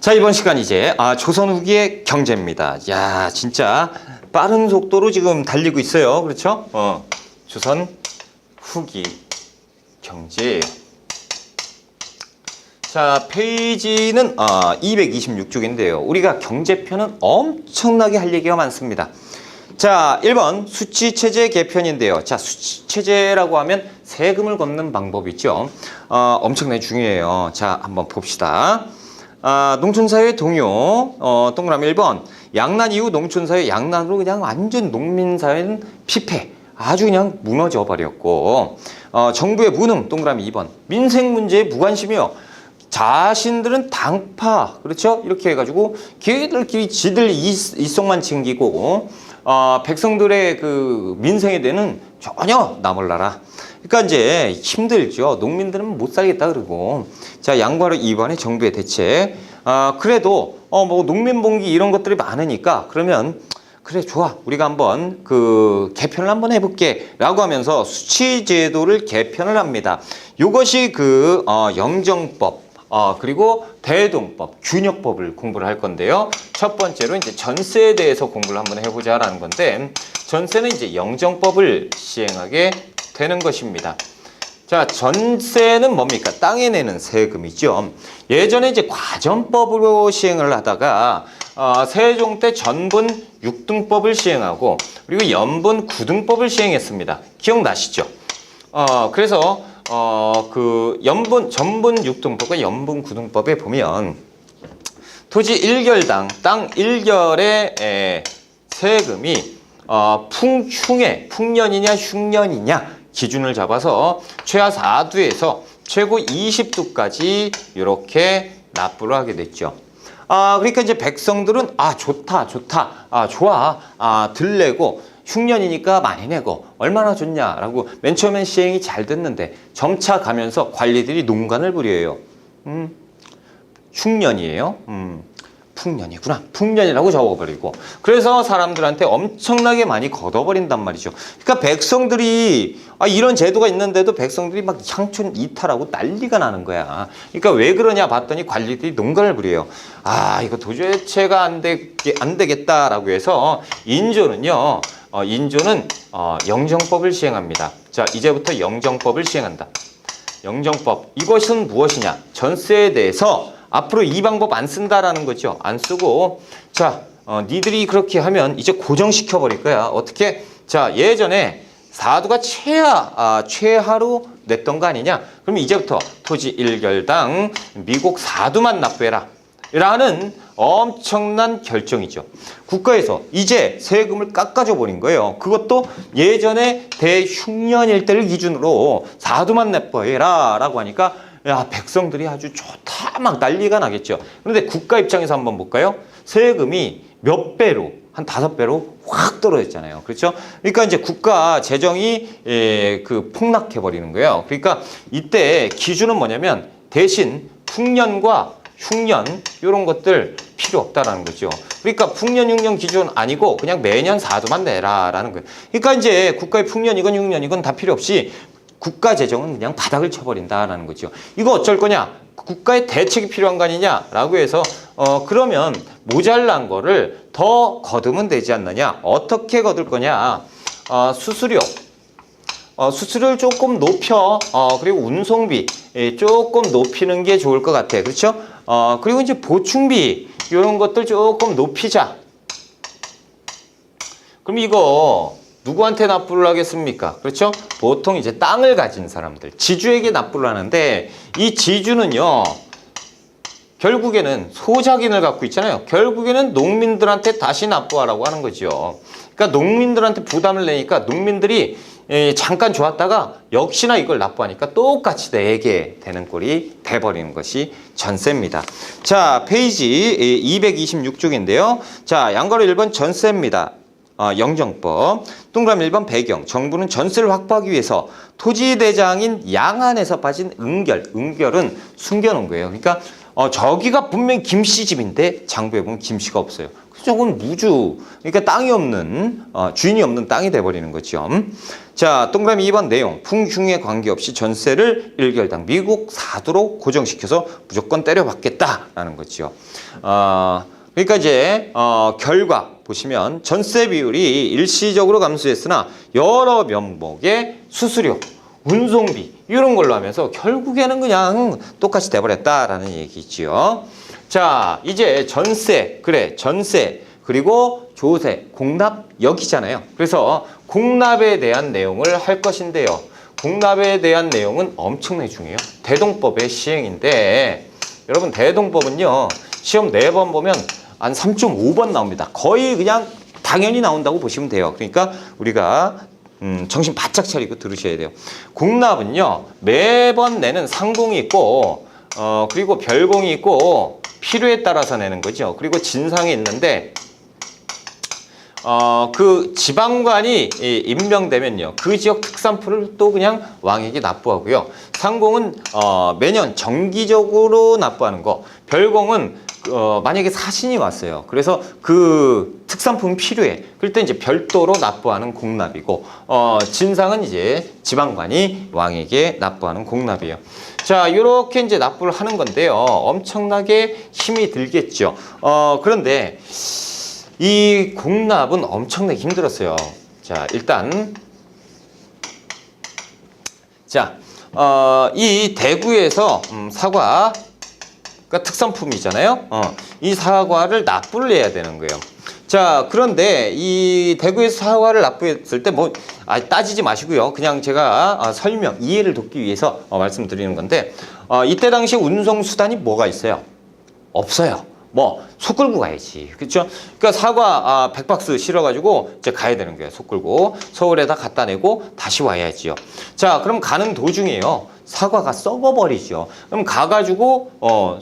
자, 이번 시간 이제 조선 후기의 경제입니다. 야, 진짜 빠른 속도로 지금 달리고 있어요. 그렇죠? 조선 후기 경제. 자, 페이지는 226쪽인데요. 우리가 경제편은 엄청나게 할 얘기가 많습니다. 자, 1번 수치체제 개편인데요. 자, 수치체제라고 하면 세금을 걷는 방법이죠. 엄청나게 중요해요. 자, 한번 봅시다. 농촌사회 동요. 동그라미 1번. 양난 이후 농촌사회 양난으로 그냥 완전 농민사회는 피폐. 아주 그냥 무너져 버렸고, 정부의 무능. 동그라미 2번. 민생 문제에 무관심이요. 자신들은 당파. 그렇죠? 이렇게 해가지고 걔들끼리 지들 이속만 챙기고, 백성들의 그 민생에 대해는 전혀 나몰라라. 그러니까 이제 힘들죠. 농민들은 못 살겠다 그러고. 자, 양과로 2번의 정부의 대책. 그래도 뭐 농민봉기 이런 것들이 많으니까 그러면 그래 좋아. 우리가 한번 그 개편을 한번 해볼게 라고 하면서 수치제도를 개편을 합니다. 이것이 그 영정법. 그리고 대동법, 균역법을 공부를 할 건데요. 첫 번째로 이제 전세에 대해서 공부를 한번 해보자라는 건데, 전세는 이제 영정법을 시행하게 되는 것입니다. 자, 전세는 뭡니까? 땅에 내는 세금이죠. 예전에 이제 과전법으로 시행을 하다가 세종 때 전분 6등법을 시행하고 그리고 연분 9등법을 시행했습니다. 기억나시죠? 그래서 그 전분 6등법과 연분 9등법에 보면 토지 1결당 땅 1결의 세금이 풍년이냐 흉년이냐 기준을 잡아서 최하 4두에서 최고 20두까지 이렇게 납부를 하게 됐죠. 그러니까 이제 백성들은 좋다 좋아 들내고 흉년이니까 많이 내고 얼마나 좋냐라고 맨 처음엔 시행이 잘 됐는데 점차 가면서 관리들이 농간을 부려요. 흉년이에요. 풍년이구나. 풍년이라고 적어버리고. 그래서 사람들한테 엄청나게 많이 걷어버린단 말이죠. 그러니까 백성들이 이런 제도가 있는데도 백성들이 막 향촌 이탈하고 난리가 나는 거야. 그러니까 왜 그러냐 봤더니 관리들이 농간을 부려요. 이거 도대체가 안 되겠다라고 해서 인조는 영정법을 시행합니다. 자, 이제부터 영정법을 시행한다. 영정법. 이것은 무엇이냐? 전세에 대해서 앞으로 이 방법 안 쓴다라는 거죠. 안 쓰고, 자, 니들이 그렇게 하면 이제 고정시켜 버릴 거야. 어떻게? 자, 예전에 4두가 최하로 냈던 거 아니냐? 그럼 이제부터 토지 1결당 미국 4두만 납부해라. 라는 엄청난 결정이죠. 국가에서 이제 세금을 깎아줘 버린 거예요. 그것도 예전에 대흉년일 때를 기준으로 4두만 납부해라 라고 하니까 백성들이 아주 좋다 막 난리가 나겠죠. 그런데 국가 입장에서 한번 볼까요? 세금이 몇 배로, 한 5배로 확 떨어졌잖아요. 그렇죠? 그러니까 이제 국가 재정이 그 폭락해 버리는 거예요. 그러니까 이때 기준은 뭐냐면 대신 풍년과 흉년 이런 것들 필요 없다라는 거죠. 그러니까 풍년, 흉년 기준 아니고 그냥 매년 4두만 내라라는 거예요. 그러니까 이제 국가의 풍년이건 흉년이건 다 필요 없이 국가 재정은 그냥 바닥을 쳐버린다라는 거죠. 이거 어쩔 거냐? 국가의 대책이 필요한 거 아니냐라고 해서 그러면 모자란 거를 더 거두면 되지 않느냐? 어떻게 거둘 거냐? 수수료를 조금 높여 그리고 운송비 조금 높이는 게 좋을 것 같아. 그렇죠? 그리고 이제 보충비 이런 것들 조금 높이자. 그럼 이거 누구한테 납부를 하겠습니까? 그렇죠? 보통 이제 땅을 가진 사람들, 지주에게 납부를 하는데 이 지주는요, 결국에는 소작인을 갖고 있잖아요. 결국에는 농민들한테 다시 납부하라고 하는 거죠. 그러니까 농민들한테 부담을 내니까 농민들이 잠깐 좋았다가 역시나 이걸 납부하니까 똑같이 내게 되는 꼴이 돼버리는 것이 전세입니다. 자, 페이지 226쪽인데요. 자, 양가로 1번 전세입니다. 영정법. 동그라미 1번 배경. 정부는 전세를 확보하기 위해서 토지대장인 양안에서 빠진 응결은 숨겨놓은 거예요. 그러니까 저기가 분명히 김씨 집인데 장부에 보면 김씨가 없어요. 저건 무주, 그러니까 땅이 없는, 주인이 없는 땅이 돼버리는 거죠. 자, 동그라미 2번 내용. 풍흉에 관계없이 전세를 1개월당 미국 사도로 고정시켜서 무조건 때려받겠다라는 거죠. 그러니까 이제 결과 보시면 전세 비율이 일시적으로 감소했으나 여러 명목의 수수료, 운송비 이런 걸로 하면서 결국에는 그냥 똑같이 돼버렸다라는 얘기지요. 자, 이제 전세, 그래, 전세, 그리고 조세, 공납 여기잖아요. 그래서 공납에 대한 내용을 할 것인데요. 공납에 대한 내용은 엄청나게 중요해요. 대동법의 시행인데, 여러분 대동법은요, 시험 4번 보면 한 3.5번 나옵니다. 거의 그냥 당연히 나온다고 보시면 돼요. 그러니까 우리가 정신 바짝 차리고 들으셔야 돼요. 공납은요, 매번 내는 상공이 있고, 그리고 별공이 있고, 필요에 따라서 내는 거죠. 그리고 진상이 있는데 그 지방관이 임명되면요, 그 지역 특산품을 또 그냥 왕에게 납부하고요. 상공은 매년 정기적으로 납부하는 거. 별공은 만약에 사신이 왔어요. 그래서 그 특산품이 필요해. 그럴 때 이제 별도로 납부하는 공납이고, 진상은 이제 지방관이 왕에게 납부하는 공납이에요. 자, 이렇게 이제 납부를 하는 건데요. 엄청나게 힘이 들겠죠. 그런데 이 공납은 엄청나게 힘들었어요. 자, 일단 자, 이 대구에서 사과, 그러니까 특산품이잖아요. 이 사과를 납부를 해야 되는 거예요. 자, 그런데 이 대구에서 사과를 납부했을 때 뭐 따지지 마시고요. 그냥 제가 설명, 이해를 돕기 위해서 말씀드리는 건데, 이때 당시 운송 수단이 뭐가 있어요? 없어요. 뭐 소 끌고 가야지, 그렇죠? 그러니까 사과 100박스 실어가지고 이제 가야 되는 거예요. 소 끌고 서울에다 갖다 내고 다시 와야지요. 자, 그럼 가는 도중에요, 사과가 썩어버리죠. 그럼 가가지고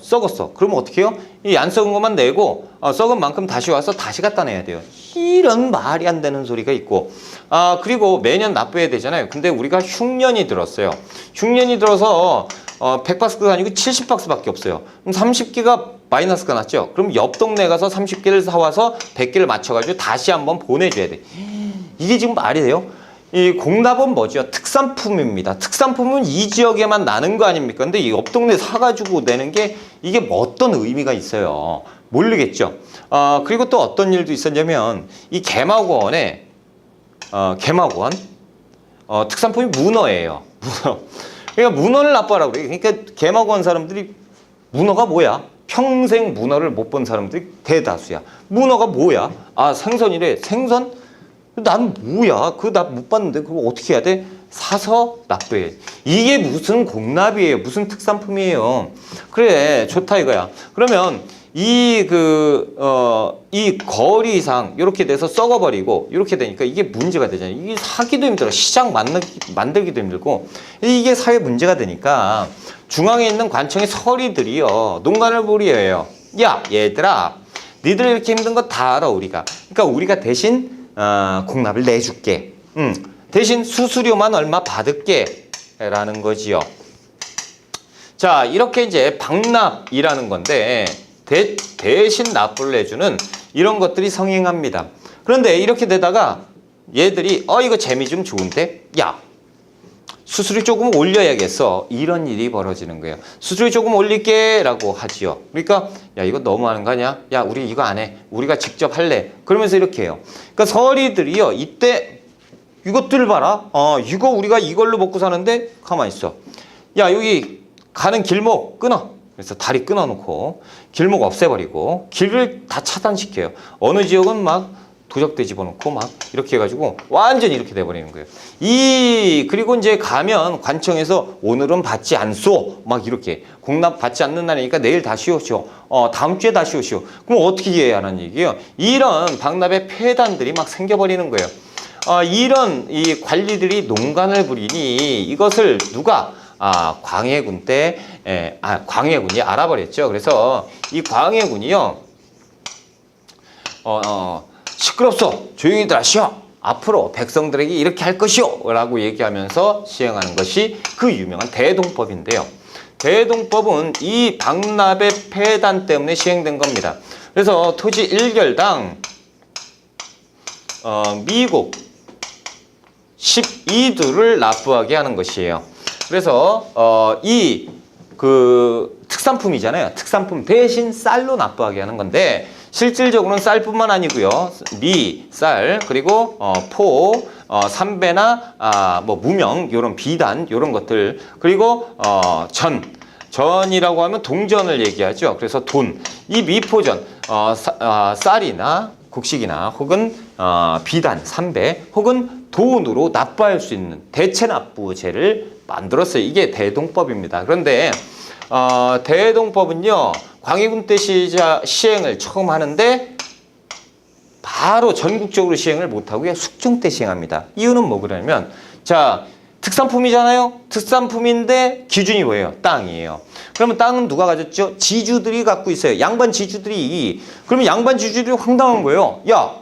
썩었어. 그러면 어떻게 해요? 이 안 썩은 것만 내고 썩은 만큼 다시 와서 다시 갖다 내야 돼요. 이런 말이 안 되는 소리가 있고, 그리고 매년 납부해야 되잖아요. 근데 우리가 흉년이 들었어요. 흉년이 들어서 100박스가 아니고 70박스밖에 없어요. 그럼 30개가 마이너스가 났죠. 그럼 옆 동네 가서 30개를 사와서 100개를 맞춰가지고 다시 한번 보내줘야 돼. 이게 지금 말이 돼요? 이 공납은 뭐죠? 특산품입니다. 특산품은 이 지역에만 나는 거 아닙니까? 근데 이 옆 동네 사가지고 내는 게 이게 뭐 어떤 의미가 있어요? 모르겠죠. 그리고 또 어떤 일도 있었냐면, 이 개마고원에 개마고원 특산품이 문어예요. 문어. 그러니까 문어를 납부하라고 그래요. 그러니까 개마고원 사람들이 문어가 뭐야? 평생 문어를 못 본 사람들이 대다수야. 문어가 뭐야? 생선이래. 생선? 난 뭐야? 그거 나 못 봤는데 그거 어떻게 해야 돼? 사서 납부해. 이게 무슨 공납이에요? 무슨 특산품이에요? 그래, 좋다 이거야. 그러면 이 거리상 이렇게 돼서 썩어버리고 이렇게 되니까 이게 문제가 되잖아요. 이게 사기도 힘들어. 시장 만들기도 힘들고, 이게 사회 문제가 되니까 중앙에 있는 관청의 서리들이요, 농간을 부리어요. 야, 얘들아, 니들 이렇게 힘든 거 다 알아, 우리가. 그러니까 우리가 대신 공납을 내줄게. 대신 수수료만 얼마 받을게 라는 거지요. 자, 이렇게 이제 방납이라는 건데, 대신 납부를 해주는 이런 것들이 성행합니다. 그런데 이렇게 되다가 얘들이 이거 재미 좀 좋은데, 야, 수수료 조금 올려야겠어. 이런 일이 벌어지는 거예요. 수수료 조금 올릴게 라고 하지요. 그러니까 야, 이거 너무하는 거 아니야? 야, 우리 이거 안 해. 우리가 직접 할래. 그러면서 이렇게 해요. 그러니까 서리들이요, 이때 이것들 봐라. 이거 우리가 이걸로 먹고 사는데 가만히 있어. 야, 여기 가는 길목 끊어. 그래서 다리 끊어놓고 길목 없애버리고 길을 다 차단시켜요. 어느 지역은 막 도적대 집어넣고 막 이렇게 해가지고 완전히 이렇게 돼버리는 거예요. 그리고 이제 가면 관청에서 오늘은 받지 않소. 막 이렇게 공납 받지 않는 날이니까 내일 다시 오시오. 다음 주에 다시 오시오. 그럼 어떻게 해야 하는 얘기예요? 이런 방납의 폐단들이 막 생겨버리는 거예요. 이런 이 관리들이 농간을 부리니 이것을 누가 광해군 때, 광해군이 알아버렸죠. 그래서 이 광해군이요, 시끄럽소. 조용히들 하시오. 앞으로 백성들에게 이렇게 할 것이오. 라고 얘기하면서 시행하는 것이 그 유명한 대동법인데요. 대동법은 이 박납의 폐단 때문에 시행된 겁니다. 그래서 토지 1결당 미국 12두를 납부하게 하는 것이에요. 그래서 이 특산품이잖아요. 특산품 대신 쌀로 납부하게 하는 건데 실질적으로는 쌀뿐만 아니고요. 미, 쌀, 그리고 포, 삼배나 뭐 무명 이런 비단 이런 것들, 그리고 전이라고 하면 동전을 얘기하죠. 그래서 돈, 이 미포전, 쌀이나 곡식이나 혹은 비단, 삼배 혹은 돈으로 납부할 수 있는 대체 납부제를 만들었어요. 이게 대동법입니다. 그런데 대동법은요, 광해군 때 시행을 처음 하는데 바로 전국적으로 시행을 못하고요, 숙종 때 시행합니다. 이유는 뭐 그러냐면, 자, 특산품이잖아요. 특산품인데 기준이 뭐예요? 땅이에요. 그러면 땅은 누가 가졌죠? 지주들이 갖고 있어요. 양반 지주들이. 그러면 양반 지주들이 황당한 거예요. 야,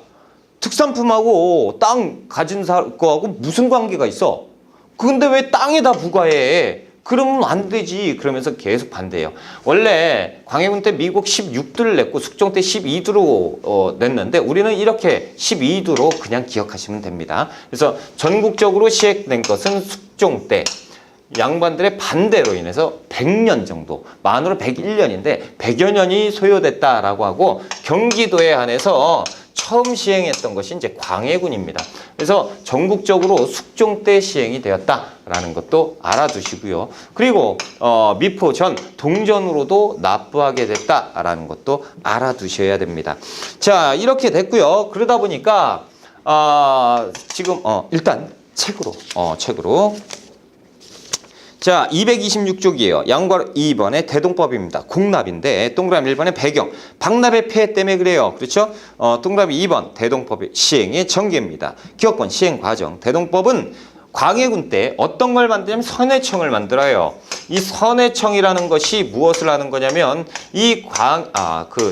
특산품하고 땅 가진 거하고 무슨 관계가 있어? 근데 왜 땅에다 부과해? 그러면 안 되지. 그러면서 계속 반대해요. 원래 광해군 때 미국 16두를 냈고 숙종 때 12두로 냈는데 우리는 이렇게 12두로 그냥 기억하시면 됩니다. 그래서 전국적으로 시행된 것은 숙종 때 양반들의 반대로 인해서 100년 정도, 만으로 101년인데 100여 년이 소요됐다라고 하고 경기도에 한해서 처음 시행했던 것이 이제 광해군입니다. 그래서 전국적으로 숙종 때 시행이 되었다라는 것도 알아두시고요. 그리고 미포전, 동전으로도 납부하게 됐다라는 것도 알아두셔야 됩니다. 자, 이렇게 됐고요. 그러다 보니까 지금 일단 책으로 자, 226쪽이에요. 양괄 2번의 대동법입니다. 공납인데 동그라미 1번의 배경. 박납의 폐해 때문에 그래요. 그렇죠? 동그라미 2번 대동법의 시행의 전개입니다. 기업권 시행 과정. 대동법은 광해군 때 어떤 걸 만드냐면 선해청을 만들어요. 이 선해청이라는 것이 무엇을 하는 거냐면 이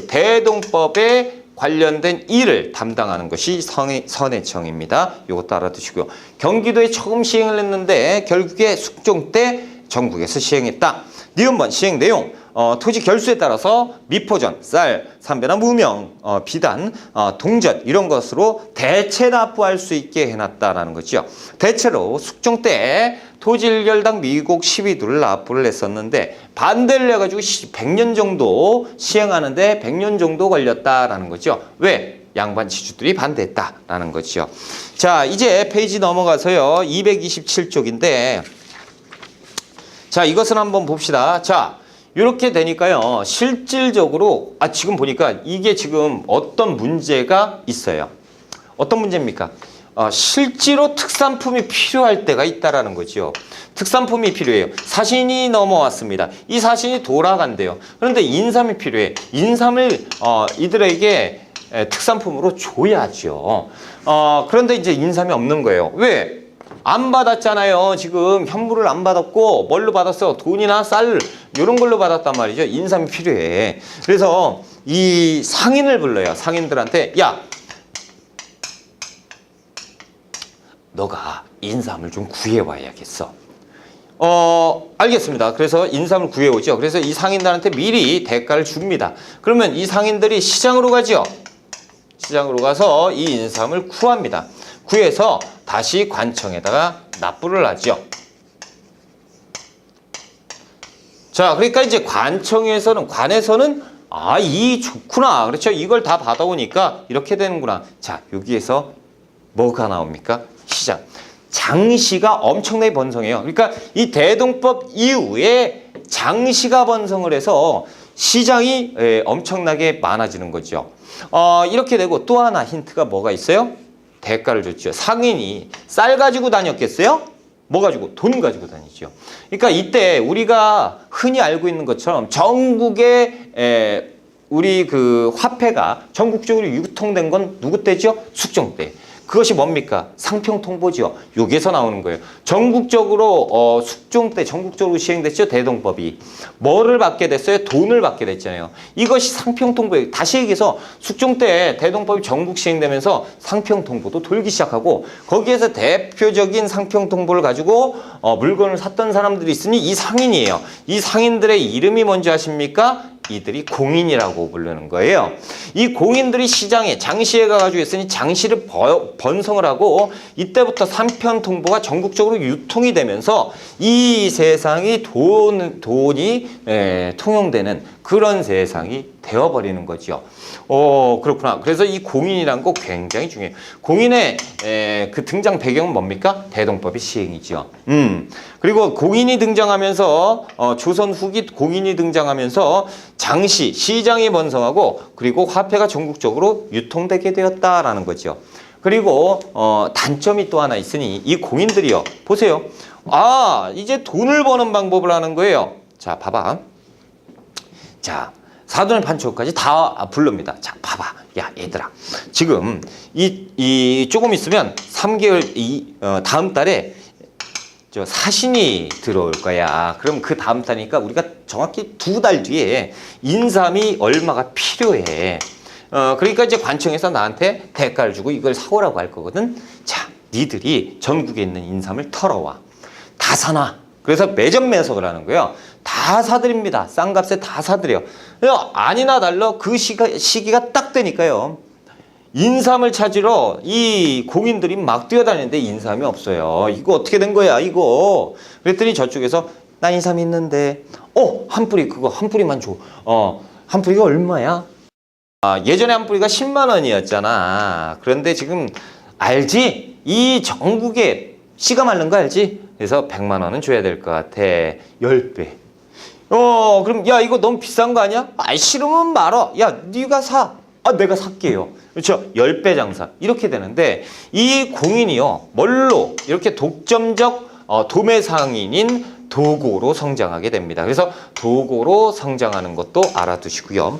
대동법에 관련된 일을 담당하는 것이 선해청입니다. 이것도 알아두시고요. 경기도에 처음 시행을 했는데 결국에 숙종 때 전국에서 시행했다. 니은번 시행 내용. 토지 결수에 따라서 미포전, 쌀, 삼배나 무명, 비단, 동전 이런 것으로 대체 납부할 수 있게 해놨다라는 거죠. 대체로 숙종 때 토지 1결당 미국 12두를 납부를 했었는데 반대를 해가지고 100년 정도 시행하는데 100년 정도 걸렸다라는 거죠. 왜? 양반 지주들이 반대했다라는 거죠. 자, 이제 페이지 넘어가서요. 227쪽인데 자, 이것을 한번 봅시다. 자, 이렇게 되니까요. 실질적으로 지금 보니까 이게 지금 어떤 문제가 있어요. 어떤 문제입니까? 실제로 특산품이 필요할 때가 있다라는 거죠. 특산품이 필요해요. 사신이 넘어왔습니다. 이 사신이 돌아간대요. 그런데 인삼이 필요해. 인삼을 이들에게 특산품으로 줘야죠. 그런데 이제 인삼이 없는 거예요. 왜? 안 받았잖아요. 지금 현물을 안 받았고 뭘로 받았어? 돈이나 쌀 이런 걸로 받았단 말이죠. 인삼이 필요해. 그래서 이 상인을 불러요. 상인들한테 야, 너가 인삼을 좀 구해와야겠어. 알겠습니다. 그래서 인삼을 구해오죠. 그래서 이 상인들한테 미리 대가를 줍니다. 그러면 이 상인들이 시장으로 가죠. 시장으로 가서 이 인삼을 구합니다. 구해서 다시 관청에다가 납부를 하죠. 자, 그러니까 이제 관에서는 이 좋구나. 그렇죠? 이걸 다 받아오니까 이렇게 되는구나. 자, 여기에서 뭐가 나옵니까? 시장. 장시가 엄청나게 번성해요. 그러니까 이 대동법 이후에 장시가 번성을 해서 시장이 엄청나게 많아지는 거죠. 이렇게 되고 또 하나 힌트가 뭐가 있어요? 대가를 줬죠. 상인이 쌀 가지고 다녔겠어요? 뭐 가지고? 돈 가지고 다니죠. 그러니까 이때 우리가 흔히 알고 있는 것처럼 전국에 우리 그 화폐가 전국적으로 유통된 건 누구 때죠? 숙종 때. 그것이 뭡니까? 상평통보죠. 여기에서 나오는 거예요. 전국적으로 숙종 때 전국적으로 시행됐죠. 대동법이. 뭐를 받게 됐어요? 돈을 받게 됐잖아요. 이것이 상평통보예요. 다시 얘기해서 숙종 때 대동법이 전국 시행되면서 상평통보도 돌기 시작하고 거기에서 대표적인 상평통보를 가지고 물건을 샀던 사람들이 있으니 이 상인이에요. 이 상인들의 이름이 뭔지 아십니까? 이들이 공인이라고 부르는 거예요. 이 공인들이 시장에 장시에 가가지고 있으니 장시를 번성을 하고 이때부터 상평통보가 전국적으로 유통이 되면서 이 세상이 돈이 통용되는 그런 세상이 되어버리는 거죠. 그렇구나. 그래서 이 공인이란 거 굉장히 중요해요. 공인의 그 등장 배경은 뭡니까? 대동법의 시행이죠. 그리고 공인이 등장하면서 조선 후기 공인이 등장하면서 장시, 시장이 번성하고 그리고 화폐가 전국적으로 유통되게 되었다라는 거죠. 그리고 단점이 또 하나 있으니 이 공인들이요. 보세요. 이제 돈을 버는 방법을 하는 거예요. 자, 봐봐. 자, 사돈의 판초까지 다 부릅니다. 자, 봐봐. 야, 얘들아. 지금 이 조금 있으면 3개월 다음 달에 사신이 들어올 거야. 그럼 그 다음 달이니까 우리가 정확히 2달 뒤에 인삼이 얼마가 필요해. 그러니까 이제 관청에서 나한테 대가를 주고 이걸 사오라고 할 거거든. 자, 니들이 전국에 있는 인삼을 털어와. 다 사놔. 그래서 매점 매석을 하는 거예요. 다 사드립니다. 싼 값에 다 사드려요. 아니나 달라 그 시기가 딱 되니까요. 인삼을 찾으러 이 공인들이 막 뛰어다니는데 인삼이 없어요. 이거 어떻게 된 거야, 이거. 그랬더니 저쪽에서 나 인삼 있는데 한 뿌리 그거 한 뿌리만 줘. 한 뿌리가 얼마야? 예전에 한 뿌리가 10만 원이었잖아. 그런데 지금 알지? 이 전국에 씨가 마른 거 알지? 그래서 100만 원은 줘야 될 것 같아. 10배. 그럼 야 이거 너무 비싼 거 아니야? 싫으면 말어. 야 네가 사. 내가 살게요. 그렇죠? 10배 장사. 이렇게 되는데 이 공인이요. 뭘로? 이렇게 독점적 도매 상인인 도고로 성장하게 됩니다. 그래서 도고로 성장하는 것도 알아두시고요.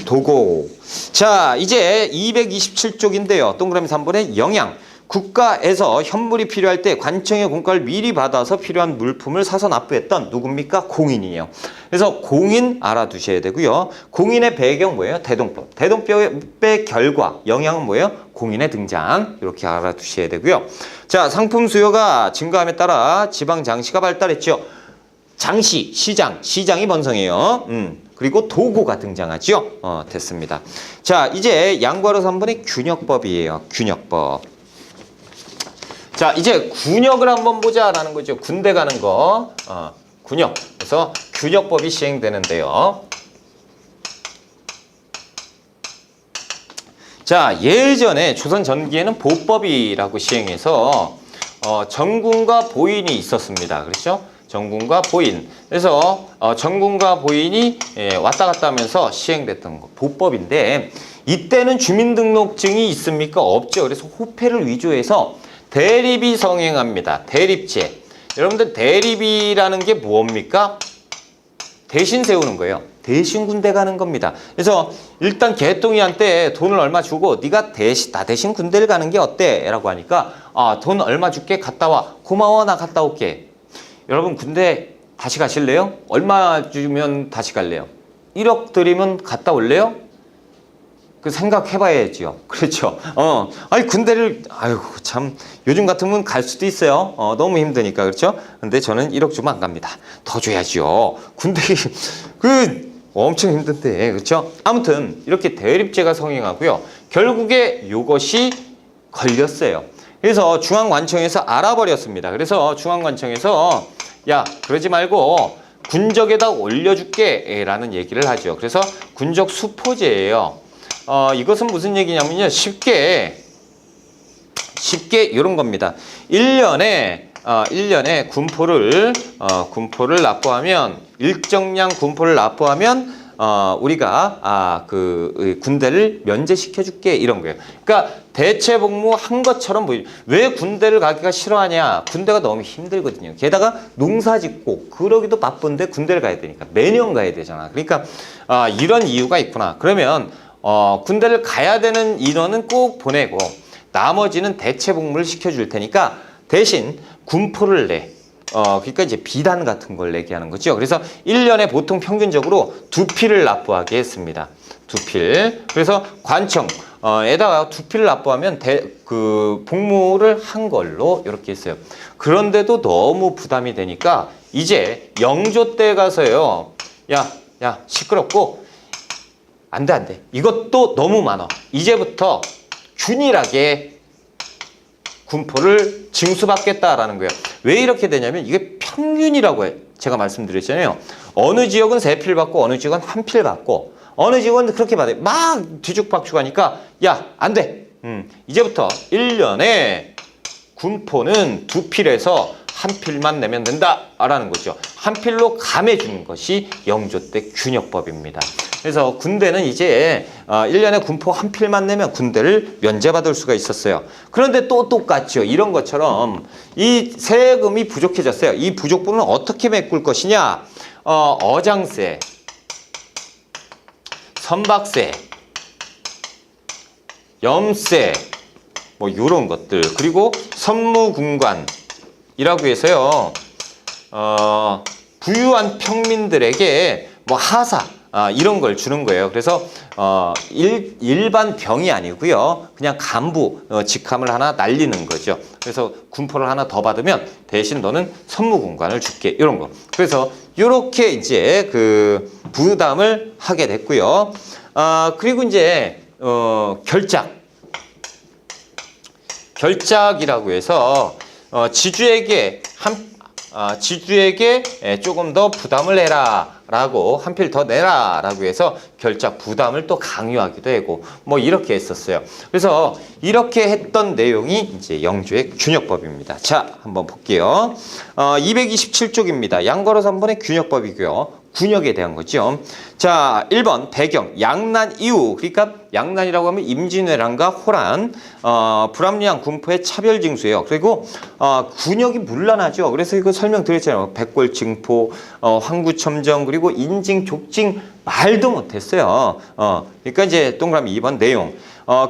도고. 자, 이제 227쪽인데요. 동그라미 3번에 영양. 국가에서 현물이 필요할 때 관청의 공가를 미리 받아서 필요한 물품을 사서 납부했던 누굽니까? 공인이에요. 그래서 공인 알아두셔야 되고요. 공인의 배경 뭐예요? 대동법. 대동법의 결과, 영향은 뭐예요? 공인의 등장. 이렇게 알아두셔야 되고요. 자, 상품 수요가 증가함에 따라 지방 장시가 발달했죠. 장시, 시장이 번성해요. 그리고 도고가 등장하죠. 됐습니다. 자, 이제 양괄호 3번의 균역법이에요. 균역법. 자, 이제 군역을 한번 보자라는 거죠. 군대 가는 거. 군역. 그래서 균역법이 시행되는데요. 자, 예전에 조선 전기에는 보법이라고 시행해서 정군과 보인이 있었습니다. 그렇죠? 정군과 보인. 그래서 정군과 보인이 왔다 갔다 하면서 시행됐던 거. 보법인데 이때는 주민등록증이 있습니까? 없죠. 그래서 호패를 위조해서 대립이 성행합니다. 대립제. 여러분들 대립이라는 게 뭡니까? 대신 세우는 거예요. 대신 군대 가는 겁니다. 그래서 일단 개똥이한테 돈을 얼마 주고 네가 나 대신 군대를 가는 게 어때? 라고 하니까 돈 얼마 줄게 갔다 와. 고마워 나 갔다 올게. 여러분 군대 다시 가실래요? 얼마 주면 다시 갈래요? 1억 드리면 갔다 올래요? 그 생각해봐야지요. 그렇죠. 아니 군대를 참 요즘 같으면 갈 수도 있어요. 너무 힘드니까 그렇죠. 근데 저는 1억 주면 안 갑니다. 더 줘야죠. 군대 엄청 힘든데 그렇죠. 아무튼 이렇게 대립제가 성행하고요. 결국에 이것이 걸렸어요. 그래서 중앙관청에서 알아버렸습니다. 그래서 중앙관청에서 야 그러지 말고 군적에다 올려줄게 라는 얘기를 하죠. 그래서 군적 수포제예요. 이것은 무슨 얘기냐면요. 쉽게 이런 겁니다. 1년에 군포를 납부하면 일정량 군포를 납부하면 우리가 군대를 면제시켜 줄게 이런 거예요. 그러니까 대체 복무한 것처럼 보이죠. 왜 군대를 가기가 싫어하냐? 군대가 너무 힘들거든요. 게다가 농사 짓고 그러기도 바쁜데 군대를 가야 되니까 매년 가야 되잖아. 그러니까 이런 이유가 있구나. 그러면 군대를 가야 되는 인원은 꼭 보내고 나머지는 대체 복무를 시켜줄 테니까 대신 군포를 내. 그러니까 이제 비단 같은 걸 내게 하는 거죠. 그래서 1년에 보통 평균적으로 2필을 납부하게 했습니다. 2필. 그래서 관청, 에다가 2필을 납부하면 그 복무를 한 걸로 이렇게 했어요. 그런데도 너무 부담이 되니까 이제 영조 때 가서요. 야, 시끄럽고 안 돼. 이것도 너무 많아. 이제부터 균일하게 군포를 징수받겠다라는 거예요. 왜 이렇게 되냐면 이게 평균이라고 제가 말씀드렸잖아요. 어느 지역은 3필 받고 어느 지역은 1필 받고 어느 지역은 그렇게 받아요. 막 뒤죽박죽 하니까 야, 안 돼. 이제부터 1년에 군포는 2필에서 1필만 내면 된다라는 거죠. 1필로 감해주는 것이 영조 때 균역법입니다. 그래서 군대는 이제 1년에 군포 1필만 내면 군대를 면제받을 수가 있었어요. 그런데 또 똑같죠. 이런 것처럼 이 세금이 부족해졌어요. 이 부족분은 어떻게 메꿀 것이냐. 어장세, 선박세, 염세, 뭐 이런 것들, 그리고 선무군관이라고 해서요. 부유한 평민들에게 뭐 하사, 이런 걸 주는 거예요. 그래서 일반 병이 아니고요. 그냥 간부 직함을 하나 날리는 거죠. 그래서 군포를 하나 더 받으면 대신 너는 선무군관을 줄게. 이런 거. 그래서 이렇게 이제 그 부담을 하게 됐고요. 그리고 이제 결작이라고 해서 지주에게 조금 더 부담을 내라라고 1필 더 내라라고 해서 결작 부담을 또 강요하기도 하고 뭐 이렇게 했었어요. 그래서 이렇게 했던 내용이 이제 영조의 균역법입니다. 자, 한번 볼게요. 227쪽입니다. 양거로 3번의 균역법이고요. 군역에 대한 거죠. 자, 1번 배경 양난 이후, 그러니까 양난이라고 하면 임진왜란과 호란, 불합리한 군포의 차별 징수예요. 그리고 군역이 문란하죠. 그래서 이거 설명드렸잖아요. 백골징포, 황구첨정, 그리고 인징, 족징 말도 못했어요. 그러니까 이제 동그라미 2번 내용.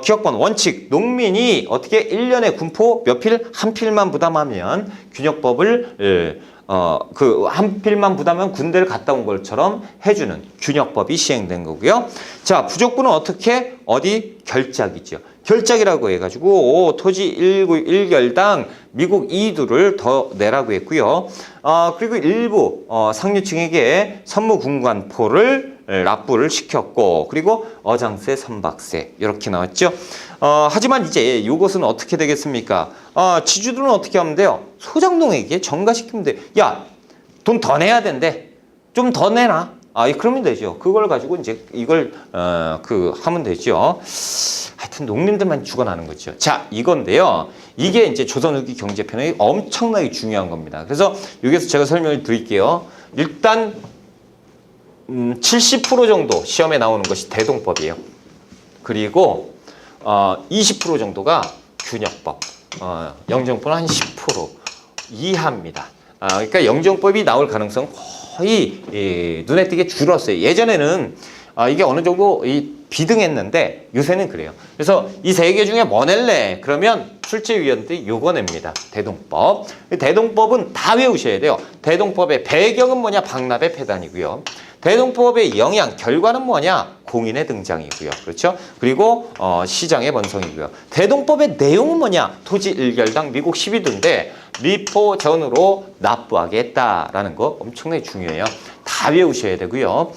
기억번 원칙, 농민이 어떻게 1년에 군포 몇 필? 1필만 부담하면 균역법을 그 1필만 부담하면 군대를 갔다 온 것처럼 해주는 균역법이 시행된 거고요. 자, 부족분은 어떻게? 어디? 결작이죠. 결작이라고 해가지고 토지 1결당 미국 2두를 더 내라고 했고요. 그리고 일부 상류층에게 선무군관포를 납부를 시켰고, 그리고 어장세, 선박세 이렇게 나왔죠. 하지만 이제 이것은 어떻게 되겠습니까? 지주들은 어떻게 하면 돼요? 소장농에게 전가시키면 돼요. 야, 돈 더 내야 된대. 좀 더 내라. 그러면 되죠. 그걸 가지고 이제 이걸 하면 되죠. 하여튼 농민들만 죽어나는 거죠. 자, 이건데요. 이게 이제 조선 후기 경제편의 엄청나게 중요한 겁니다. 그래서 여기서 제가 설명을 드릴게요. 일단 70% 정도 시험에 나오는 것이 대동법이에요. 그리고 20% 정도가 균역법. 영정법은 한 10% 이하입니다. 그러니까 영정법이 나올 가능성 거의 눈에 띄게 줄었어요. 예전에는 이게 어느 정도 비등했는데 요새는 그래요. 그래서 이 세 개 중에 뭐 낼래? 그러면 출제위원들이 요거 냅니다. 대동법. 대동법은 다 외우셔야 돼요. 대동법의 배경은 뭐냐? 박납의 폐단이고요. 대동법의 영향, 결과는 뭐냐? 공인의 등장이고요. 그렇죠? 그리고 시장의 번성이고요. 대동법의 내용은 뭐냐? 토지 1결당 미국 12두인데 미포 전으로 납부하게 했다라는 거 엄청나게 중요해요. 다 외우셔야 되고요.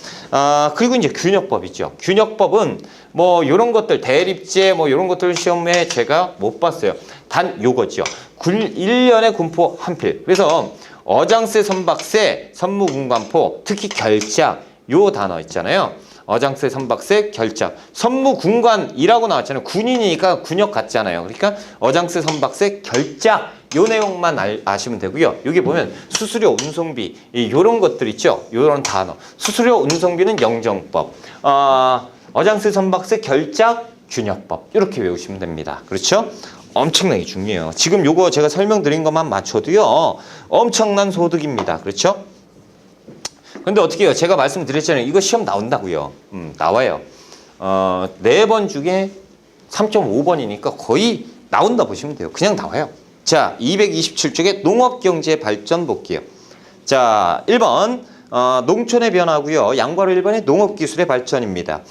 그리고 이제 균역법이죠. 균역법은 뭐 이런 것들 대립제 뭐 이런 것들 시험에 제가 못 봤어요. 단 요거죠. 1년에 군포 1필. 그래서 어장세, 선박세, 선무군관포, 특히 결작 요 단어 있잖아요. 어장세, 선박세, 결작. 선무군관이라고 나왔잖아요. 군인이니까 군역 같잖아요. 그러니까 어장세, 선박세, 결작 요 내용만 아시면 되고요. 여기 보면 수수료, 운송비 요런 것들 있죠. 요런 단어. 수수료, 운송비는 영정법. 어장세, 선박세, 결작, 균역법 이렇게 외우시면 됩니다. 그렇죠? 엄청나게 중요해요. 지금 요거 제가 설명드린 것만 맞춰도요. 엄청난 소득입니다. 그렇죠? 근데 어떻게 해요? 제가 말씀드렸잖아요. 이거 시험 나온다고요. 나와요. 4번 중에 3.5번이니까 거의 나온다 보시면 돼요. 그냥 나와요. 자, 227쪽에 농업경제 발전 볼게요. 자, 1번 농촌의 변화고요. 양바로 1번의 농업기술의 발전입니다.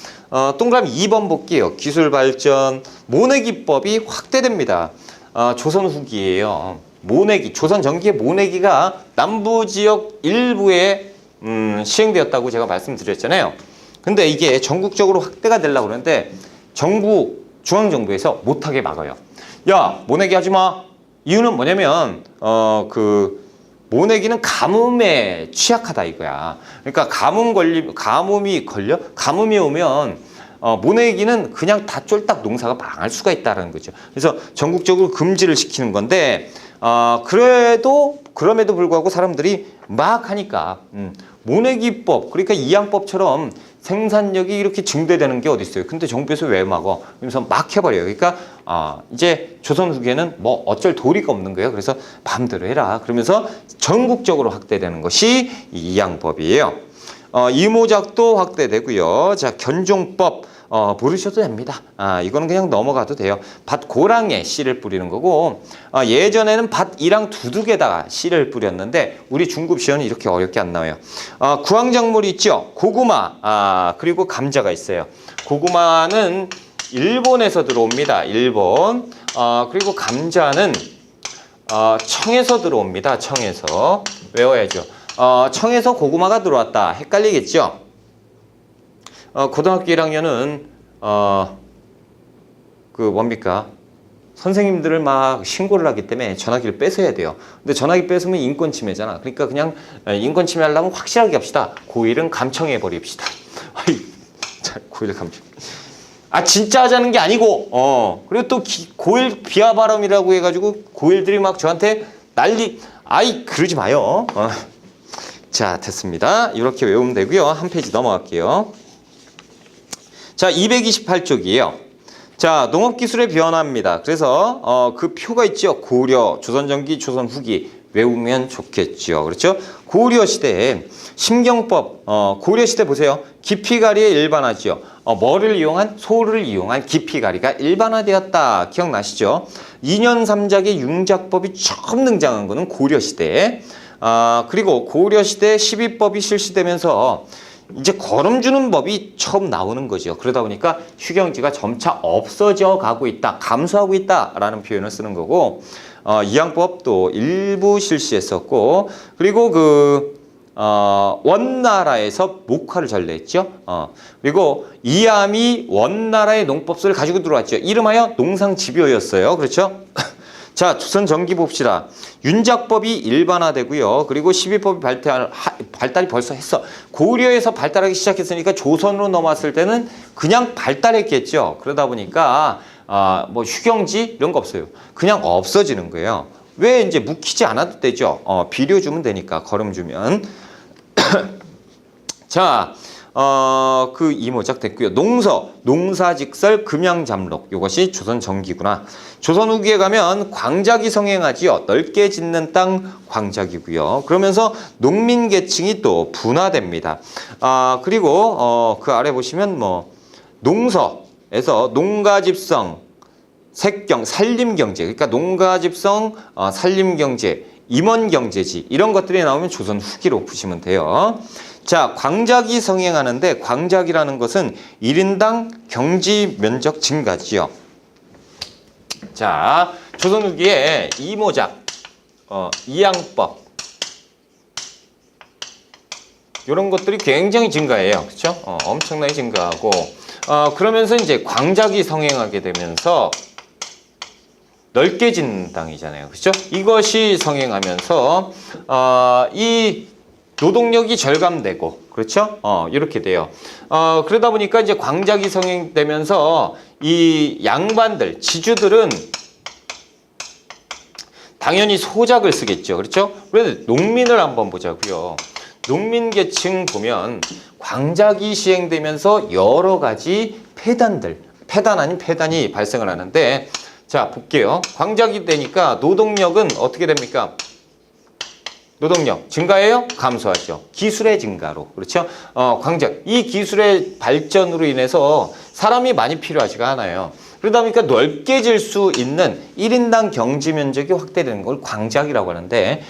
동그라미 2번 볼게요. 기술 발전, 모내기법이 확대됩니다. 조선 후기예요. 모내기, 조선 전기의 모내기가 남부 지역 일부에 시행되었다고 제가 말씀드렸잖아요. 근데 이게 전국적으로 확대가 되려고 그러는데 정부, 중앙정부에서 못하게 막아요. 야, 모내기 하지 마. 이유는 뭐냐면 모내기는 가뭄에 취약하다 이거야. 그러니까 가뭄이 오면 모내기는 그냥 다 쫄딱 농사가 망할 수가 있다는 거죠. 그래서 전국적으로 금지를 시키는 건데 그럼에도 불구하고 사람들이 막 하니까 모내기법, 그러니까 이양법처럼 생산력이 이렇게 증대되는 게 어디 있어요. 근데 정부에서 왜 막어? 그러면서 막 해버려요. 그러니까 이제 조선 후기에는 뭐 어쩔 도리가 없는 거예요. 그래서 마음대로 해라. 그러면서 전국적으로 확대되는 것이 이양법이에요. 이모작도 확대되고요. 자, 견종법 모르셔도 됩니다. 이거는 그냥 넘어가도 돼요. 밭 고랑에 씨를 뿌리는 거고 예전에는 밭 이랑 두둑에다가 씨를 뿌렸는데 우리 중급 시험은 이렇게 어렵게 안 나와요. 구황작물이 있죠. 고구마 그리고 감자가 있어요. 고구마는 일본에서 들어옵니다. 일본. 그리고 감자는 청에서 들어옵니다. 청에서. 외워야죠. 청에서 고구마가 들어왔다. 헷갈리겠죠? 고등학교 1학년은 뭡니까? 선생님들을 막 신고를 하기 때문에 전화기를 뺏어야 돼요. 근데 전화기 뺏으면 인권 침해잖아. 그러니까 그냥 인권 침해하려면 확실하게 합시다. 고1은 감청해 버립시다. 자, 고1 감청. 진짜 하자는 게 아니고, 그리고 또 고1 비하 발언이라고 해가지고 고1들이 막 저한테 그러지 마요. 자, 됐습니다. 이렇게 외우면 되고요. 한 페이지 넘어갈게요. 자, 228쪽이에요. 자, 농업기술의 변화입니다. 그래서 그 표가 있죠. 고려, 조선전기, 조선후기 외우면 좋겠죠. 그렇죠? 고려 시대에 심경법, 고려 시대 보세요. 깊이가리의 일반화죠. 뭐를 이용한? 소를 이용한 깊이가리가 일반화되었다. 기억나시죠? 2년 3작의 융작법이 처음 등장한 거는 고려 시대에. 그리고 고려 시대 12법이 실시되면서 이제 거름 주는 법이 처음 나오는 거죠. 그러다 보니까 휴경지가 점차 없어져 가고 있다, 감소하고 있다라는 표현을 쓰는 거고, 이양법도 일부 실시했었고, 그리고 원나라에서 목화를 전래했죠. 그리고 이암이 원나라의 농법술을 가지고 들어왔죠. 이름하여 농상집요였어요. 그렇죠? 자, 조선 전기 봅시다. 윤작법이 일반화되고요. 그리고 12법이 발달이 벌써 했어. 고려에서 발달하기 시작했으니까 조선으로 넘어왔을 때는 그냥 발달했겠죠. 그러다 보니까 뭐 휴경지 이런 거 없어요. 그냥 없어지는 거예요. 왜? 이제 묵히지 않아도 되죠. 비료 주면 되니까, 거름 주면. 자, 그 이모작 됐고요. 농사직설, 금양잠록, 이것이 조선 전기구나. 조선 후기에 가면 광작이 성행하지요. 넓게 짓는 땅 광작이고요. 그러면서 농민 계층이 또 분화됩니다. 그리고 그 아래 보시면 농서에서 농가집성, 색경, 산림경제, 그러니까 농가집성, 산림경제, 임원경제지 이런 것들이 나오면 조선 후기로 보시면 돼요. 자, 광작이 성행하는데 광작이라는 것은 1인당 경지 면적 증가지요. 자, 조선 후기에 이모작, 이양법 이런 것들이 굉장히 증가해요. 그렇죠? 엄청나게 증가하고 그러면서 이제 광작이 성행하게 되면서 넓게 짓는 땅이잖아요. 그렇죠? 이것이 성행하면서 이 노동력이 절감되고, 그렇죠? 이렇게 돼요. 그러다 보니까 이제 광작이 성행되면서 이 양반들, 지주들은 당연히 소작을 쓰겠죠. 그렇죠? 그런데 농민을 한번 보자고요. 농민 계층 보면 광작이 시행되면서 여러 가지 폐단 아닌 폐단이 발생을 하는데, 자, 볼게요. 광작이 되니까 노동력은 어떻게 됩니까? 노동력 증가해요? 감소하죠. 기술의 증가로. 그렇죠? 광작. 이 기술의 발전으로 인해서 사람이 많이 필요하지가 않아요. 그러다 보니까 넓게 질 수 있는 1인당 경지 면적이 확대되는 걸 광작이라고 하는데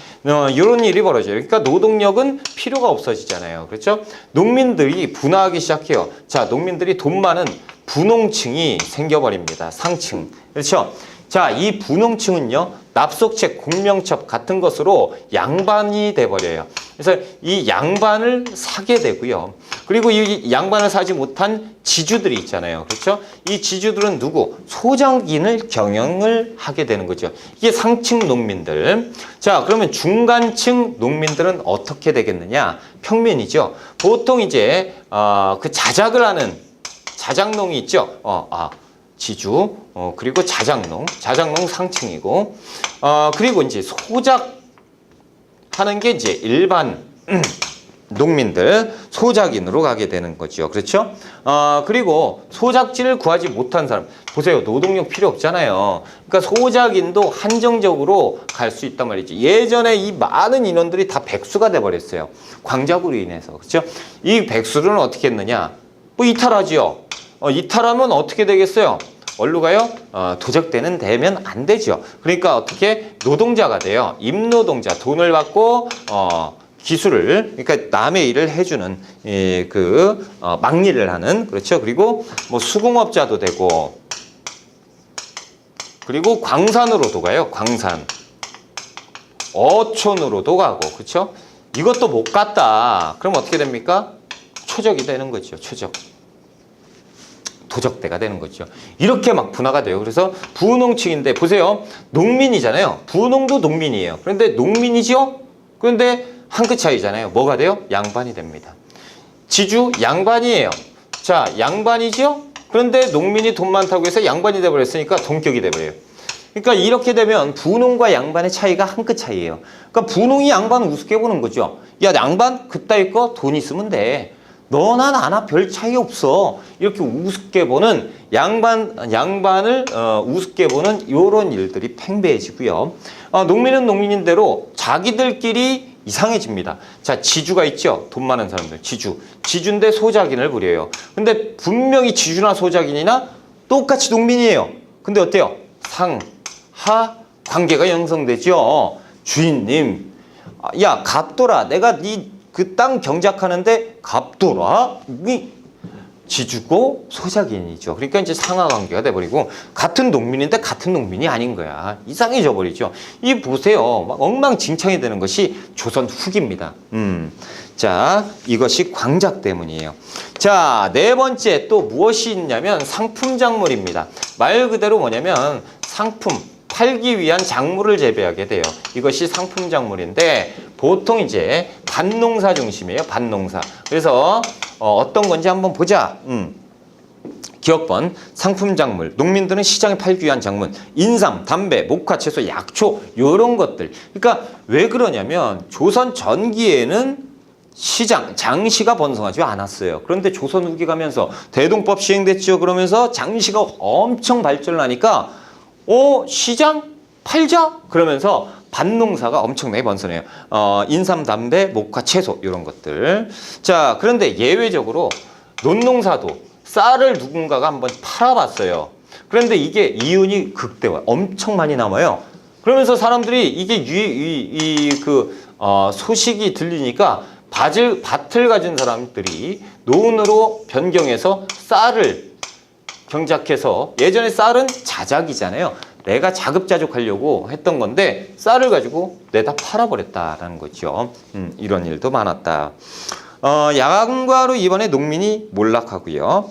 이런 일이 벌어져요. 그러니까 노동력은 필요가 없어지잖아요. 그렇죠? 농민들이 분화하기 시작해요. 자, 농민들이 돈 많은 분홍층이 생겨버립니다. 상층. 그렇죠? 자, 이 분홍층은요, 납속책, 공명첩 같은 것으로 양반이 돼버려요. 그래서 이 양반을 사게 되고요. 그리고 이 양반을 사지 못한 지주들이 있잖아요. 그렇죠? 이 지주들은 누구? 소작인을 경영을 하게 되는 거죠. 이게 상층 농민들. 자, 그러면 중간층 농민들은 어떻게 되겠느냐? 평면이죠. 보통 이제 그 자작을 하는 자작농이 있죠. 지주, 그리고 자작농 상층이고, 그리고 이제 소작하는 게 이제 일반 농민들, 소작인으로 가게 되는 거죠. 그렇죠? 그리고 소작지를 구하지 못한 사람, 보세요. 노동력 필요 없잖아요. 그러니까 소작인도 한정적으로 갈 수 있단 말이지. 예전에 이 많은 인원들이 다 백수가 돼버렸어요. 광작으로 인해서. 그렇죠? 이 백수들은 어떻게 했느냐? 뭐 이탈하지요. 이탈하면 어떻게 되겠어요? 어디로 가요? 도적되는 되면 안 되죠. 그러니까 어떻게 노동자가 돼요. 임노동자, 돈을 받고 기술을, 그러니까 남의 일을 해주는 막일을 하는, 그렇죠. 그리고 뭐 수공업자도 되고, 그리고 광산으로도 가요. 광산, 어촌으로도 가고, 그렇죠. 이것도 못 갔다. 그럼 어떻게 됩니까? 초적이 되는 거죠. 초적. 도적대가 되는 거죠. 이렇게 막 분화가 돼요. 그래서 분홍층인데 보세요. 농민이잖아요. 분홍도 농민이에요. 그런데 농민이죠? 그런데 한 끗 차이잖아요. 뭐가 돼요? 양반이 됩니다. 지주 양반이에요. 자, 양반이죠? 그런데 농민이 돈 많다고 해서 양반이 돼버렸으니까 동격이 돼버려요. 그러니까 이렇게 되면 분홍과 양반의 차이가 한 끗 차이예요. 그러니까 분홍이 양반을 우습게 보는 거죠. 야, 양반 그따위 거 돈 있으면 돼. 너나 나나 별 차이 없어. 이렇게 우습게 보는 양반을 우습게 보는 이런 일들이 팽배해지고요. 농민은 농민인 대로 자기들끼리 이상해집니다. 자, 지주가 있죠. 돈 많은 사람들. 지주인데 소작인을 부려요. 근데 분명히 지주나 소작인이나 똑같이 농민이에요. 근데 어때요? 상하 관계가 형성되죠. 주인님, 야, 갑돌아, 내가 그 땅 경작하는데 갑돌아? 지주고 소작인이죠. 그러니까 이제 상하 관계가 돼버리고 같은 농민인데 같은 농민이 아닌 거야. 이상해져 버리죠. 이 보세요. 막 엉망진창이 되는 것이 조선 후기입니다. 자, 이것이 광작 때문이에요. 자, 네 번째 또 무엇이 있냐면 상품작물입니다. 말 그대로 뭐냐면 상품, 팔기 위한 작물을 재배하게 돼요. 이것이 상품작물인데 보통 이제 밭농사 중심이에요. 밭농사. 그래서 어떤 건지 한번 보자. 기억번, 상품작물. 농민들은 시장에 팔기 위한 작물. 인삼, 담배, 목화, 채소, 약초 이런 것들. 그러니까 왜 그러냐면 조선 전기에는 시장, 장시가 번성하지 않았어요. 그런데 조선 후기 가면서 대동법 시행됐죠. 그러면서 장시가 엄청 발전을 하니까 시장 팔자? 그러면서 밭농사가 엄청나게 번성해요. 인삼, 담배, 목화, 채소 이런 것들. 자, 그런데 예외적으로 논농사도 쌀을 누군가가 한번 팔아봤어요. 그런데 이게 이윤이 극대화, 엄청 많이 남아요. 그러면서 사람들이 이게 소식이 들리니까 밭을 가진 사람들이 논으로 변경해서 쌀을 경작해서, 예전에 쌀은 자작이잖아요. 내가 자급자족하려고 했던 건데 쌀을 가지고 내다 팔아버렸다라는 거죠. 이런 일도 많았다. 양과로 이번에 농민이 몰락하고요.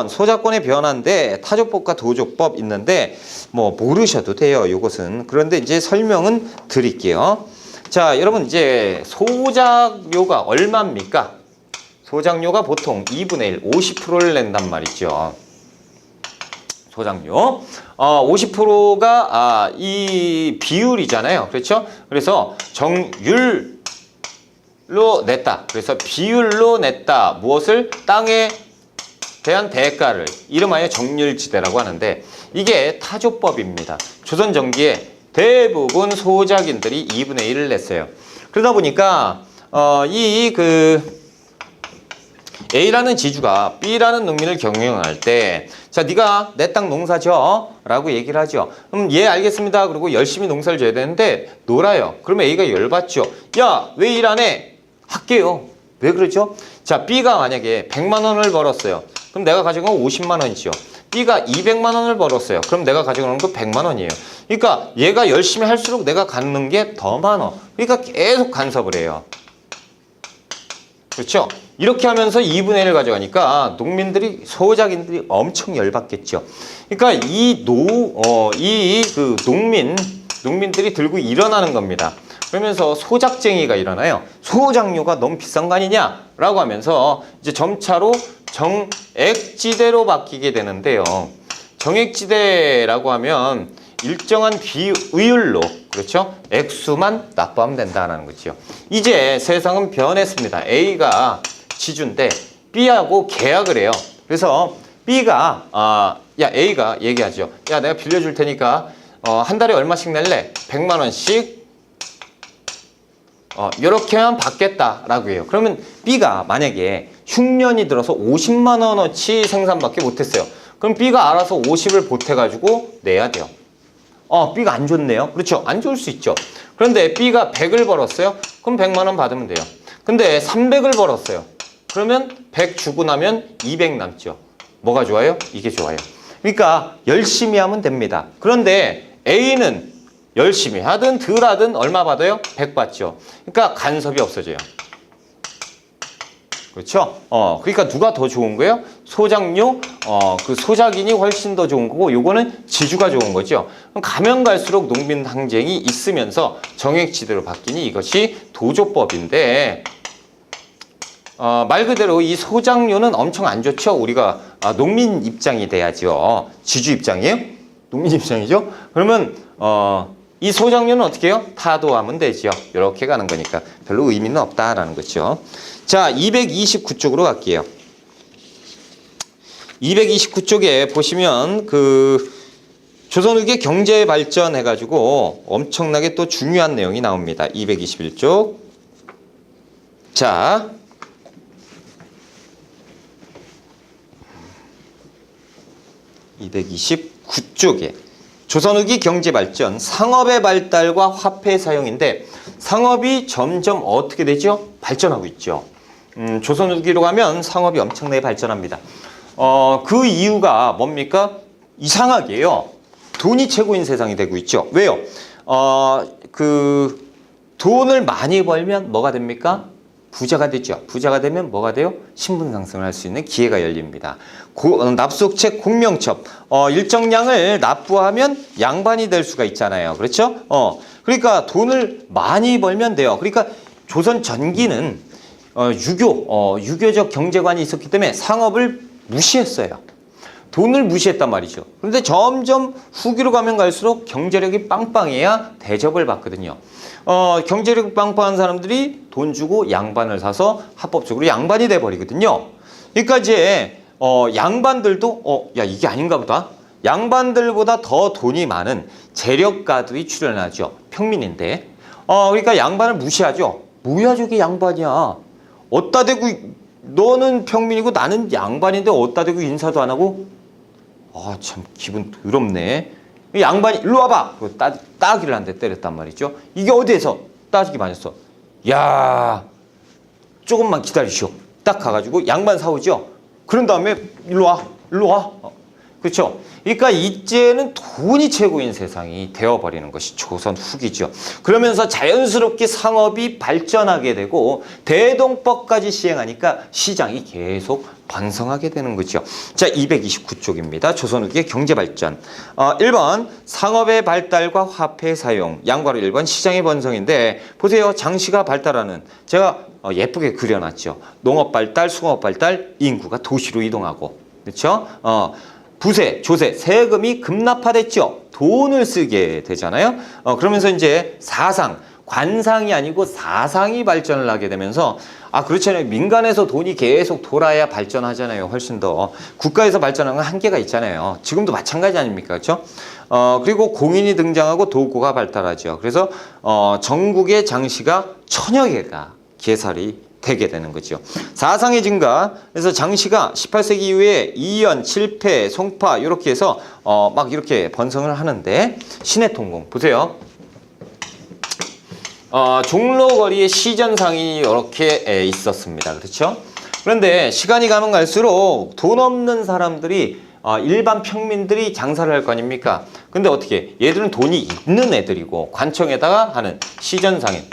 소작권의 변화인데 타조법과 도조법 있는데 뭐 모르셔도 돼요. 이것은. 그런데 이제 설명은 드릴게요. 자, 여러분 이제 소작료가 얼마입니까? 소작료가 보통 2분의 1, 50%를 낸단 말이죠. 소작료. 50%가 이 비율이잖아요. 그렇죠? 그래서 정율로 냈다. 그래서 비율로 냈다. 무엇을? 땅에 대한 대가를 이름하여 정률지대라고 하는데 이게 타조법입니다. 조선 전기에 대부분 소작인들이 2분의 1을 냈어요. 그러다 보니까 A라는 지주가 B라는 농민을 경영할 때, 자, 네가 내 땅 농사 져 라고 얘기를 하죠. 그럼 예, 알겠습니다. 그리고 열심히 농사를 져야 되는데 놀아요. 그러면 A가 열받죠. 야, 왜 일 안 해? 할게요. 왜 그러죠? 자, B가 만약에 100만 원을 벌었어요. 그럼 내가 가져간 건 50만 원이죠. B가 200만 원을 벌었어요. 그럼 내가 가져가는 거 100만 원이에요. 그러니까 얘가 열심히 할수록 내가 갖는 게 더 많아. 그러니까 계속 간섭을 해요. 그렇죠? 이렇게 하면서 2분의 1을 가져가니까 농민들이, 소작인들이 엄청 열받겠죠. 그러니까 농민들이 들고 일어나는 겁니다. 그러면서 소작쟁이가 일어나요. 소작료가 너무 비싼 거 아니냐라고 하면서 이제 점차로 정액지대로 바뀌게 되는데요. 정액지대라고 하면 일정한 비의율로, 그렇죠? 액수만 납부하면 된다는 거죠. 이제 세상은 변했습니다. A가 지주인데 B하고 계약을 해요. 그래서 B가 A가 얘기하죠. 야, 내가 빌려줄 테니까 한 달에 얼마씩 낼래? 100만 원씩 이렇게만 받겠다라고 해요. 그러면 B가 만약에 흉년이 들어서 50만 원어치 생산밖에 못했어요. 그럼 B가 알아서 50을 보태가지고 내야 돼요. B가 안 좋네요. 그렇죠? 안 좋을 수 있죠. 그런데 B가 100을 벌었어요. 그럼 100만 원 받으면 돼요. 근데 300을 벌었어요. 그러면 100 주고 나면 200 남죠. 뭐가 좋아요? 이게 좋아요. 그러니까 열심히 하면 됩니다. 그런데 A는 열심히 하든 덜 하든 얼마 받아요? 100 받죠. 그러니까 간섭이 없어져요. 그렇죠? 그러니까 누가 더 좋은 거예요? 소작료, 그 소작인이 훨씬 더 좋은 거고, 요거는 지주가 좋은 거죠. 그럼 가면 갈수록 농민 항쟁이 있으면서 정액지대로 바뀌니 이것이 도조법인데, 말 그대로 이 소작료는 엄청 안 좋죠. 우리가 농민 입장이 돼야죠. 지주 입장이에요? 농민 입장이죠? 그러면 이 소작료는 어떻게 해요? 타도하면 되죠. 이렇게 가는 거니까 별로 의미는 없다라는 거죠. 자, 229쪽으로 갈게요. 229쪽에 보시면 조선 후기 경제 발전 해가지고 엄청나게 또 중요한 내용이 나옵니다. 221쪽. 자, 229쪽에 조선 후기 경제 발전, 상업의 발달과 화폐 사용인데, 상업이 점점 어떻게 되죠? 발전하고 있죠. 조선 후기로 가면 상업이 엄청나게 발전합니다. 그 이유가 뭡니까? 이상하게요. 돈이 최고인 세상이 되고 있죠. 왜요? 돈을 많이 벌면 뭐가 됩니까? 부자가 되죠. 부자가 되면 뭐가 돼요? 신분 상승을 할 수 있는 기회가 열립니다. 납속책 공명첩, 일정량을 납부하면 양반이 될 수가 있잖아요. 그렇죠? 그러니까 돈을 많이 벌면 돼요. 그러니까 조선 전기는 유교적 경제관이 있었기 때문에 상업을 무시했어요. 돈을 무시했단 말이죠. 그런데 점점 후기로 가면 갈수록 경제력이 빵빵해야 대접을 받거든요. 경제력 빵빵한 사람들이 돈 주고 양반을 사서 합법적으로 양반이 돼버리거든요. 그러니까 이제 양반들도 야, 이게 아닌가 보다. 양반들보다 더 돈이 많은 재력가들이 출연하죠. 평민인데. 그러니까 양반을 무시하죠. 뭐야 저게 양반이야. 어따 대고 너는 평민이고 나는 양반인데 어따 대고 인사도 안 하고. 참 기분 더럽네. 양반이 일로 와봐. 따기를 한 대 때렸단 말이죠. 이게 어디에서 따지기 맞았어. 야, 조금만 기다리시오. 딱 가가지고 양반 사오죠. 그런 다음에 일로 와. 그렇죠? 그러니까 이제는 돈이 최고인 세상이 되어버리는 것이 조선 후기죠. 그러면서 자연스럽게 상업이 발전하게 되고 대동법까지 시행하니까 시장이 계속 번성하게 되는 거죠. 자, 229쪽입니다. 조선 후기의 경제발전. 1번 상업의 발달과 화폐 사용. 양과로 1번 시장의 번성인데 보세요. 장시가 발달하는, 제가 예쁘게 그려놨죠. 농업 발달, 수공업 발달, 인구가 도시로 이동하고, 그렇죠? 부세, 조세, 세금이 급납화됐죠. 돈을 쓰게 되잖아요. 그러면서 이제 사상, 관상이 아니고 사상이 발전을 하게 되면서, 그렇잖아요. 민간에서 돈이 계속 돌아야 발전하잖아요. 훨씬 더. 국가에서 발전하는 건 한계가 있잖아요. 지금도 마찬가지 아닙니까? 그렇죠? 그리고 공인이 등장하고 도구가 발달하죠. 그래서 전국의 장시가 1000여 개가 개설이 되게 되는 거죠. 사상의 증가. 그래서 장씨가 18세기 이후에 이연, 칠패, 송파 이렇게 해서 막 이렇게 번성을 하는데 신의 통공 보세요. 종로거리에 시전상이 이렇게 있었습니다. 그렇죠? 그런데 시간이 가면 갈수록 돈 없는 사람들이 일반 평민들이 장사를 할 거 아닙니까? 근데 어떻게 얘들은 돈이 있는 애들이고 관청에다가 하는 시전상인.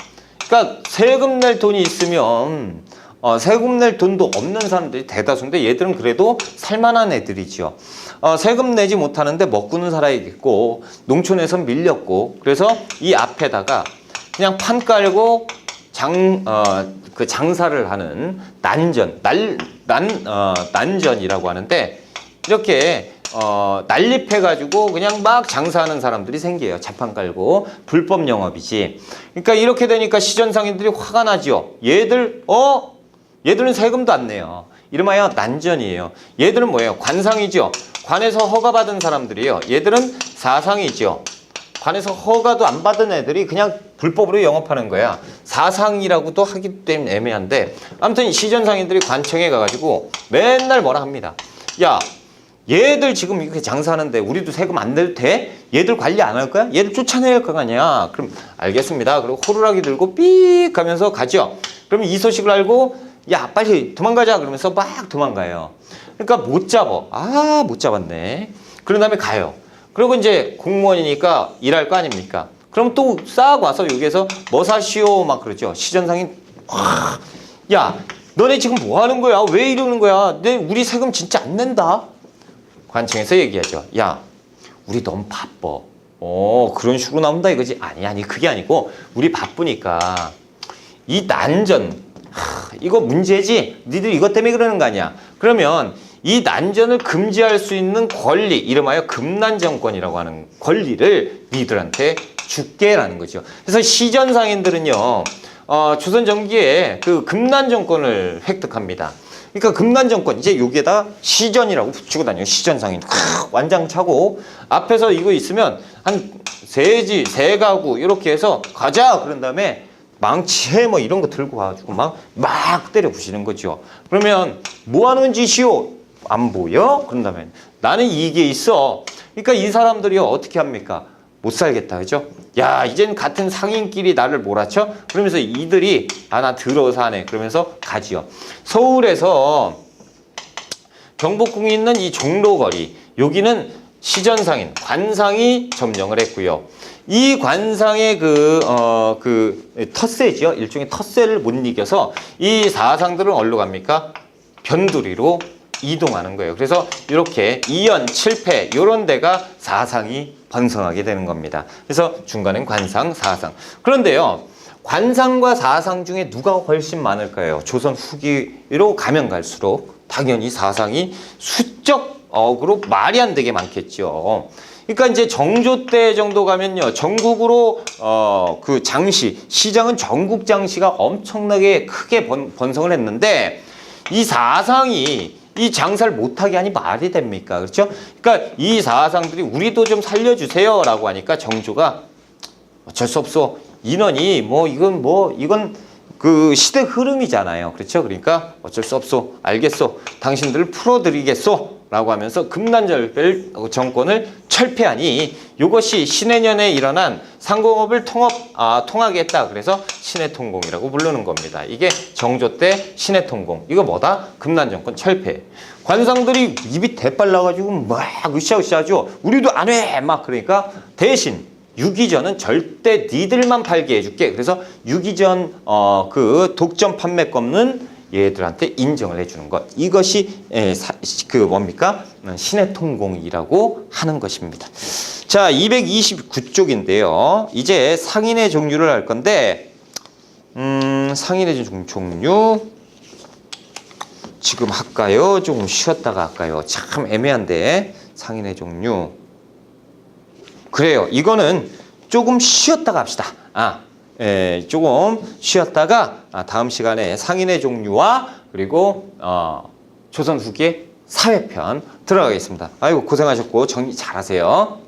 그러니까 세금 낼 돈이 있으면 세금 낼 돈도 없는 사람들이 대다수인데 얘들은 그래도 살만한 애들이죠. 세금 내지 못하는데 먹고는 살아야겠고 농촌에선 밀렸고 그래서 이 앞에다가 그냥 판 깔고 그 장사를 하는 난전이라고 하는데 이렇게 난립해가지고 그냥 막 장사하는 사람들이 생겨요. 자판 깔고 불법 영업이지. 그러니까 이렇게 되니까 시전상인들이 화가 나죠. 얘들은 세금도 안 내요. 이름하여 난전이에요. 얘들은 뭐예요? 관상이죠. 관에서 허가받은 사람들이에요. 얘들은 사상이죠. 관에서 허가도 안 받은 애들이 그냥 불법으로 영업하는 거야. 사상이라고도 하기 때문에 애매한데 아무튼 시전상인들이 관청에 가가지고 맨날 뭐라 합니다. 야, 얘들 지금 이렇게 장사하는데 우리도 세금 안 내도 돼? 얘들 관리 안 할 거야? 얘들 쫓아내야 할 거 아니야? 그럼 알겠습니다. 그리고 호루라기 들고 삑 하면서 가죠. 그러면 이 소식을 알고 야 빨리 도망가자 그러면서 막 도망가요. 그러니까 못 잡아. 못 잡았네. 그런 다음에 가요. 그리고 이제 공무원이니까 일할 거 아닙니까? 그럼 또 싹 와서 여기에서 뭐 사시오 막 그러죠. 시전상인 야 너네 지금 뭐 하는 거야? 왜 이러는 거야? 우리 세금 진짜 안 낸다. 관청에서 얘기하죠. 야 우리 너무 바빠. 그런 식으로 나온다 이거지. 아니 그게 아니고 우리 바쁘니까 이 난전 이거 문제지. 니들 이것 때문에 그러는 거 아니야. 그러면 이 난전을 금지할 수 있는 권리, 이름하여 금난정권이라고 하는 권리를 니들한테 줄게라는 거죠. 그래서 시전상인들은요, 조선 전기에 그 금난정권을 획득합니다. 그러니까 금난정권, 이제 여기에다 시전이라고 붙이고 다녀요. 시전상인. 완장차고 앞에서 이거 있으면 한 세 가구 이렇게 해서 가자. 그런 다음에 망치해 뭐 이런 거 들고 와가지고 막 때려 부시는 거죠. 그러면 뭐 하는 짓이요? 안 보여? 그런 다음에 나는 이게 있어. 그러니까 이 사람들이 어떻게 합니까? 못 살겠다, 그죠? 야, 이젠 같은 상인끼리 나를 몰아쳐? 그러면서 이들이 나 들어서 하네. 그러면서 가지요. 서울에서 경복궁이 있는 이 종로거리, 여기는 시전상인, 관상이 점령을 했고요. 이 관상의 텃세지요. 일종의 텃세를 못 이겨서 이 사상들은 어디로 갑니까? 변두리로 이동하는 거예요. 그래서 이렇게 이연, 칠패 이런 데가 사상이 번성하게 되는 겁니다. 그래서 중간엔 관상, 사상. 그런데요. 관상과 사상 중에 누가 훨씬 많을까요? 조선 후기로 가면 갈수록 당연히 사상이 수적으로 말이 안 되게 많겠죠. 그러니까 이제 정조 때 정도 가면요. 전국으로 그 장시, 시장은 전국 장시가 엄청나게 크게 번성을 했는데 이 사상이 이 장사를 못하게 하니 말이 됩니까? 그렇죠? 그러니까 이 사상들이 우리도 좀 살려주세요 라고 하니까 정조가 어쩔 수 없어. 인원이 이건 그 시대 흐름이잖아요. 그렇죠? 그러니까 어쩔 수 없어. 알겠어. 당신들을 풀어드리겠소. 라고 하면서 금난절별 정권을 철폐하니 이것이 신해년에 일어난 상공업을 통하게 했다. 그래서 신해통공이라고 부르는 겁니다. 이게 정조 때 신해통공. 이거 뭐다? 금난정권 철폐. 관상들이 입이 대빨라가지고 막 으쌰으쌰하죠. 우리도 안 해! 막 그러니까 대신 유기전은 절대 니들만 팔게 해줄게. 그래서 유기전 그 독점 판매권은 얘들한테 인정을 해주는 것. 이것이 뭡니까? 신해통공이라고 하는 것입니다. 자, 229쪽인데요. 이제 상인의 종류를 할 건데 상인의 종류 지금 할까요? 조금 쉬었다가 할까요? 참 애매한데 상인의 종류 그래요. 이거는 조금 쉬었다가 합시다. 조금 쉬었다가 다음 시간에 상인의 종류와 그리고 조선 후기의 사회편 들어가겠습니다. 아이고 고생하셨고 정리 잘하세요.